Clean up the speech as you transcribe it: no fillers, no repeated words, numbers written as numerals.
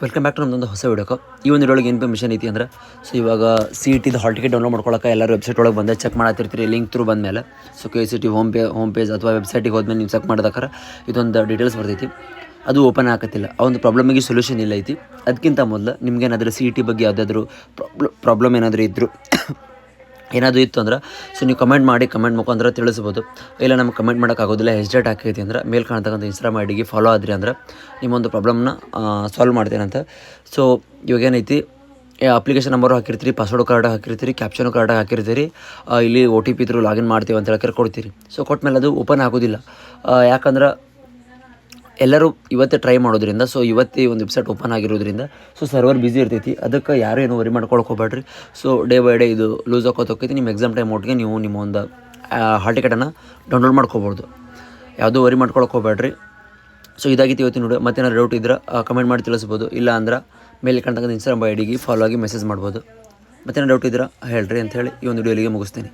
Welcome back to ನಮ್ಮದೊಂದು ಹೊಸ ವಿಡಿಯೋಕ್ಕೆ. ಈ ಒಂದು ವಿಡಿಯೋಗೆ ಏನು ಮಿಷನ್ ಐತಿ ಅಂದ್ರೆ, ಸೊ ಇವಾಗ CET ಹಾಲ್ ಟಿಕೆಟ್ ಡೌನ್ಲೋಡ್ ಮಾಡ್ಕೊಳ್ಳೋಕೆ ಎಲ್ಲರೂ ವೆಬ್ಸೈಟ್ ಒಳಗೆ ಬಂದು ಚೆಕ್ ಮಾಡತ್ತಿರ್ತೀರಿ ಲಿಂಕ್ ಥ್ರೂ ಬಂದಮೇಲೆ. ಸೊ KCT ಹೋಮ್ ಪೇಜ್ ಅಥವಾ ವೆಬ್ಸೈಟಿಗೆ ಹೋದ್ಮೇಲೆ ನೀವು ಚೆಕ್ ಮಾಡಿದಾರೆ ಇದೊಂದು ಡೀಟೇಲ್ಸ್ ಬರ್ತೈತಿ, ಅದು ಓಪನ್ ಆಗತ್ತಿಲ್ಲ. ಆ ಒಂದು ಪ್ರಾಬ್ಲಮಿಗೆ ಸೊಲ್ಯೂಷನ್ ಇಲ್ಲ ಐತಿ. ಅದಕ್ಕಿಂತ ಮೊದಲು ನಿಮ್ಗೇನಾದರೂ CET ಬಗ್ಗೆ ಯಾವುದಾದ್ರೂ ಪ್ರಾಬ್ಲಮ್ ಏನಾದರೂ ಇತ್ತು ಅಂದ್ರೆ, ಸೊ ನೀವು ಕಮೆಂಟ್ ಮುಖಾಂತರ ತಿಳಿಸ್ಬೋದು. ಇಲ್ಲ ನಮ್ಗೆ ಕಮೆಂಟ್ ಮಾಡೋಕ್ಕಾಗೋದಿಲ್ಲ, ಹೆಸ್ಡೇಟ್ ಹಾಕೈತಿ ಅಂದ್ರೆ ಮೇಲೆ ಕಾಣ್ತಕ್ಕಂಥ ಇನ್ಸ್ಟಾಗ್ರಾಮ್ ಐಡಿಗೆ ಫಾಲೋ ಆದ್ರಿ ಅಂದ್ರೆ ನಿಮ್ಮೊಂದು ಪ್ರಾಬ್ಲಮ್ನ ಸಾಲ್ವ್ ಮಾಡ್ತೇನಂತ. ಸೊ ಇವಾಗೇನೈತಿ, ಅಪ್ಲಿಕೇಶನ್ ನಂಬರು ಹಾಕಿರ್ತೀರಿ, ಪಾಸ್ವರ್ಡು ಕರೆಕ್ಟಾಗಿ ಹಾಕಿರ್ತೀರಿ, ಕ್ಯಾಪ್ಷನು ಕರೆಕ್ಟಾಗಿ ಹಾಕಿರ್ತೀರಿ, ಇಲ್ಲಿ OTP ಥ್ರೂ ಲಾಗಿನ್ ಮಾಡ್ತೀವಿ ಅಂತ ಹೇಳಿ ಕೊಡ್ತೀರಿ. ಸೊ ಕೊಟ್ಮೇಲೆ ಅದು ಓಪನ್ ಆಗೋದಿಲ್ಲ. ಯಾಕಂದ್ರೆ ಎಲ್ಲರೂ ಇವತ್ತೇ ಟ್ರೈ ಮಾಡೋದ್ರಿಂದ, ಸೊ ಇವತ್ತೇ ಒಂದು ವೆಬ್ಸೈಟ್ ಓಪನ್ ಆಗಿರೋದ್ರಿಂದ ಸೊ ಸರ್ವರ್ ಬಿಸಿ ಇರ್ತೈತಿ. ಅದಕ್ಕೆ ಯಾರು ಏನು ವರಿ ಮಾಡ್ಕೊಳಕ್ಕೆ ಹೋಗ್ಬೇಡ್ರಿ. ಸೊ ಡೇ ಬೈ ಡೇ ಇದು ಲೂಸ್ ಆಗೋತೋಕೈತಿ. ನಿಮ್ಮ ಎಕ್ಸಾಮ್ ಟೈಮ್ ಒಟ್ಟಿಗೆ ನೀವು ನಿಮ್ಮ ಒಂದು ಹಾಲ್ ಟಿಕೆಟನ್ನು ಡೌನ್ಲೋಡ್ ಮಾಡ್ಕೋಬೋದು. ಯಾವುದೂ ವರಿ ಮಾಡ್ಕೊಳಕ್ಕೆ ಹೋಗ್ಬೇಡ್ರಿ. ಸೊ ಇದಾಗಿತ್ತು ಇವತ್ತಿನ ವಿಡಿಯೋ. ಮತ್ತೇನಾದ್ರು ಡೌಟ್ ಇದ್ರೆ ಕಮೆಂಟ್ ಮಾಡಿ ತಿಳಿಸ್ಬೋದು. ಇಲ್ಲ ಅಂದ್ರೆ ಮೇಲೆ ಕಾಣ್ತಕ್ಕಂಥ ಇನ್ಸ್ಟಾಗ್ರಾಮ್ ಐಡಿಗೆ ಫಾಲೋ ಆಗಿ ಮೆಸೇಜ್ ಮಾಡ್ಬೋದು. ಮತ್ತೇನಾದ್ರು ಡೌಟ್ ಇದ್ರೆ ಹೇಳ್ರಿ ಅಂತ ಹೇಳಿ ಈ ಒಂದು ವಿಡಿಯೋ ಇಲ್ಲಿಗೆ ಮುಗಿಸ್ತೀನಿ.